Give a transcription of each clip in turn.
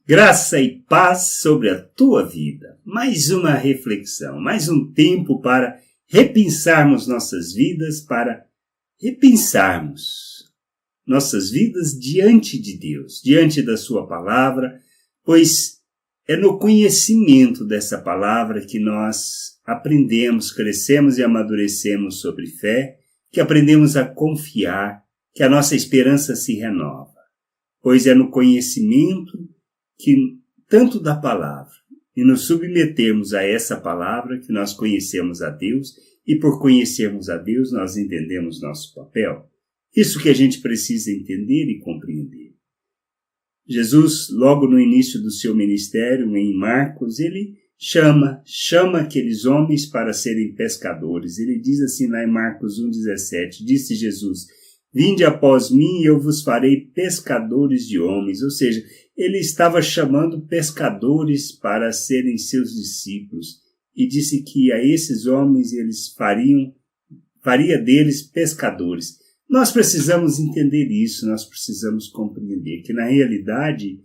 Graça e paz sobre a tua vida. Mais uma reflexão, mais um tempo para repensarmos nossas vidas, para repensarmos nossas vidas diante de Deus, diante da sua palavra, pois é no conhecimento dessa palavra que nós aprendemos, crescemos e amadurecemos sobre fé, que aprendemos a confiar, que a nossa esperança se renova. Pois é no conhecimento que tanto da palavra e nos submetermos a essa palavra que nós conhecemos a Deus e por conhecermos a Deus nós entendemos nosso papel. Isso que a gente precisa entender e compreender. Jesus, logo no início do seu ministério, em Marcos, ele chama aqueles homens para serem pescadores. Ele diz assim lá em Marcos 1,17, disse Jesus: vinde após mim e eu vos farei pescadores de homens. Ou seja, ele estava chamando pescadores para serem seus discípulos e disse que a esses homens eles faria deles pescadores. Nós precisamos entender isso, nós precisamos compreender que na realidade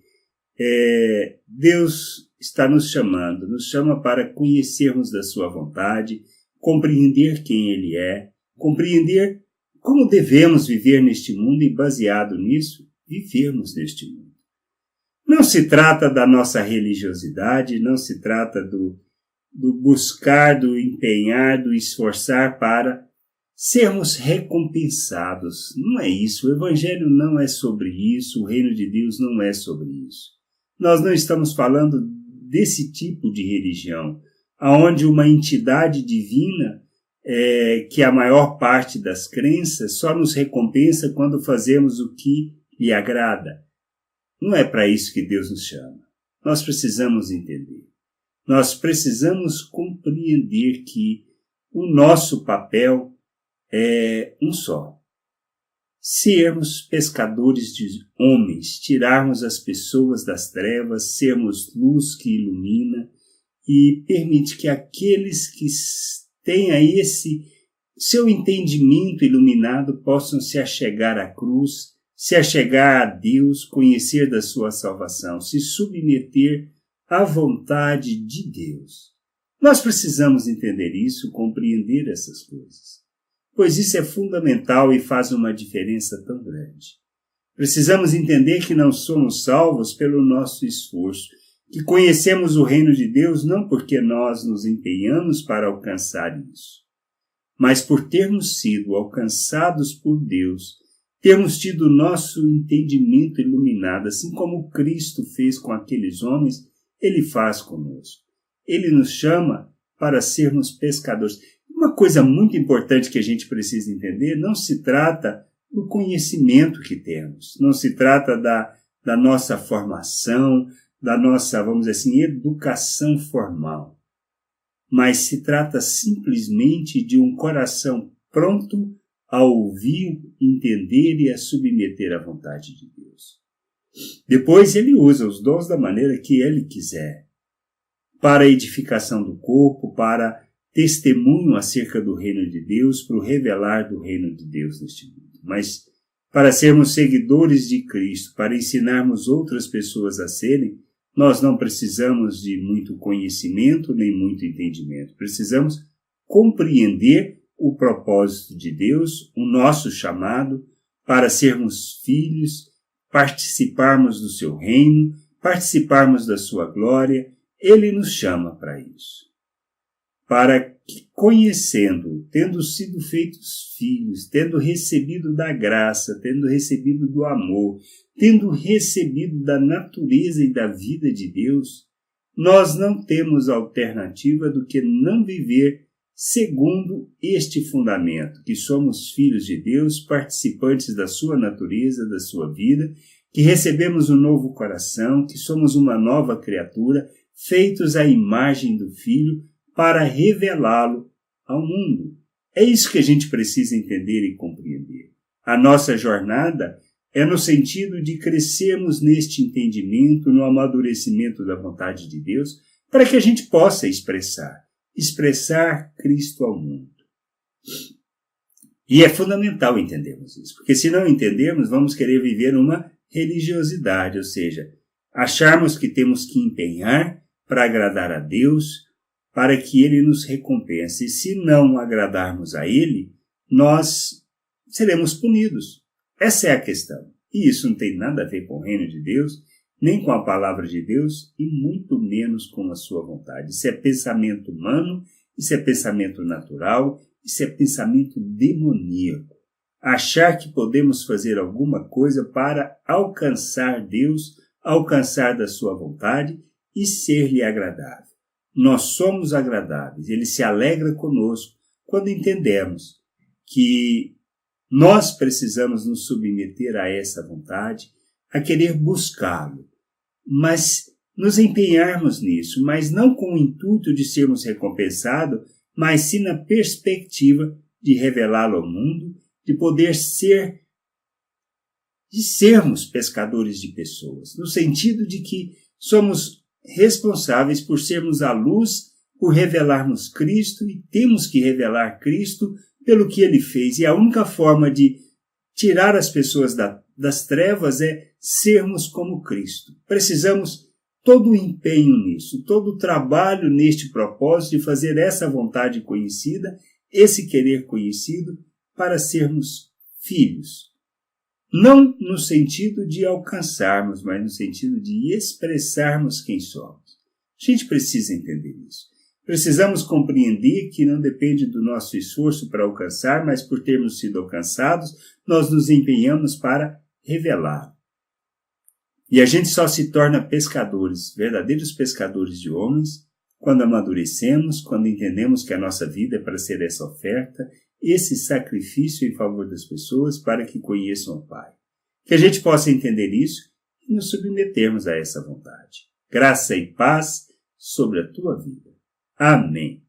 Deus está nos chama para conhecermos da sua vontade, compreender quem Ele é, compreender como devemos viver neste mundo e, baseado nisso, vivermos neste mundo. Não se trata da nossa religiosidade, não se trata do buscar, do empenhar, do esforçar para sermos recompensados. Não é isso. O Evangelho não é sobre isso, o Reino de Deus não é sobre isso. Nós não estamos falando desse tipo de religião, onde uma entidade divina que a maior parte das crenças só nos recompensa quando fazemos o que lhe agrada. Não é para isso que Deus nos chama. Nós precisamos entender. Nós precisamos compreender que o nosso papel é um só. Sermos pescadores de homens, tirarmos as pessoas das trevas, sermos luz que ilumina e permite que aqueles que tenha esse seu entendimento iluminado, possam se achegar à cruz, se achegar a Deus, conhecer da sua salvação, se submeter à vontade de Deus. Nós precisamos entender isso, compreender essas coisas, pois isso é fundamental e faz uma diferença tão grande. Precisamos entender que não somos salvos pelo nosso esforço, que conhecemos o reino de Deus não porque nós nos empenhamos para alcançar isso, mas por termos sido alcançados por Deus, termos tido nosso entendimento iluminado, assim como Cristo fez com aqueles homens, Ele faz conosco. Ele nos chama para sermos pescadores. Uma coisa muito importante que a gente precisa entender, não se trata do conhecimento que temos, não se trata da nossa formação, da nossa, vamos dizer assim, educação formal, mas se trata simplesmente de um coração pronto a ouvir, entender e a submeter à vontade de Deus. Depois ele usa os dons da maneira que ele quiser, para a edificação do corpo, para testemunho acerca do reino de Deus, para o revelar do reino de Deus neste mundo. Mas para sermos seguidores de Cristo, para ensinarmos outras pessoas a serem, nós não precisamos de muito conhecimento nem muito entendimento. Precisamos compreender o propósito de Deus, o nosso chamado para sermos filhos, participarmos do seu reino, participarmos da sua glória. Ele nos chama para isso. Para que, conhecendo, tendo sido feitos filhos, tendo recebido da graça, tendo recebido do amor, tendo recebido da natureza e da vida de Deus, nós não temos alternativa do que não viver segundo este fundamento, que somos filhos de Deus, participantes da sua natureza, da sua vida, que recebemos um novo coração, que somos uma nova criatura, feitos à imagem do Filho, para revelá-lo ao mundo. É isso que a gente precisa entender e compreender. A nossa jornada é no sentido de crescermos neste entendimento, no amadurecimento da vontade de Deus, para que a gente possa expressar Cristo ao mundo. E é fundamental entendermos isso, porque se não entendermos, vamos querer viver uma religiosidade, ou seja, Acharmos que temos que empenhar para agradar a Deus, para que Ele nos recompense. E se não agradarmos a Ele, nós seremos punidos. Essa é a questão. E isso não tem nada a ver com o reino de Deus, nem com a palavra de Deus, e muito menos com a sua vontade. Isso é pensamento humano, isso é pensamento natural, isso é pensamento demoníaco. Achar que podemos fazer alguma coisa para alcançar Deus, alcançar da sua vontade e ser-lhe agradável. Nós somos agradáveis, Ele se alegra conosco quando entendemos que nós precisamos nos submeter a essa vontade, a querer buscá-lo, mas nos empenharmos nisso, mas não com o intuito de sermos recompensados, mas sim na perspectiva de revelá-lo ao mundo, de poder sermos pescadores de pessoas, no sentido de que somos responsáveis por sermos a luz, por revelarmos Cristo, e temos que revelar Cristo pelo que Ele fez. E a única forma de tirar as pessoas das trevas é sermos como Cristo. Precisamos todo o empenho nisso, todo o trabalho neste propósito de fazer essa vontade conhecida, esse querer conhecido, para sermos filhos. Não no sentido de alcançarmos, mas no sentido de expressarmos quem somos. A gente precisa entender isso. Precisamos compreender que não depende do nosso esforço para alcançar, mas por termos sido alcançados, nós nos empenhamos para revelar. E a gente só se torna pescadores, verdadeiros pescadores de homens, quando amadurecemos, quando entendemos que a nossa vida é para ser essa oferta, esse sacrifício em favor das pessoas para que conheçam o Pai. Que a gente possa entender isso e nos submetermos a essa vontade. Graça e paz sobre a tua vida. Amém.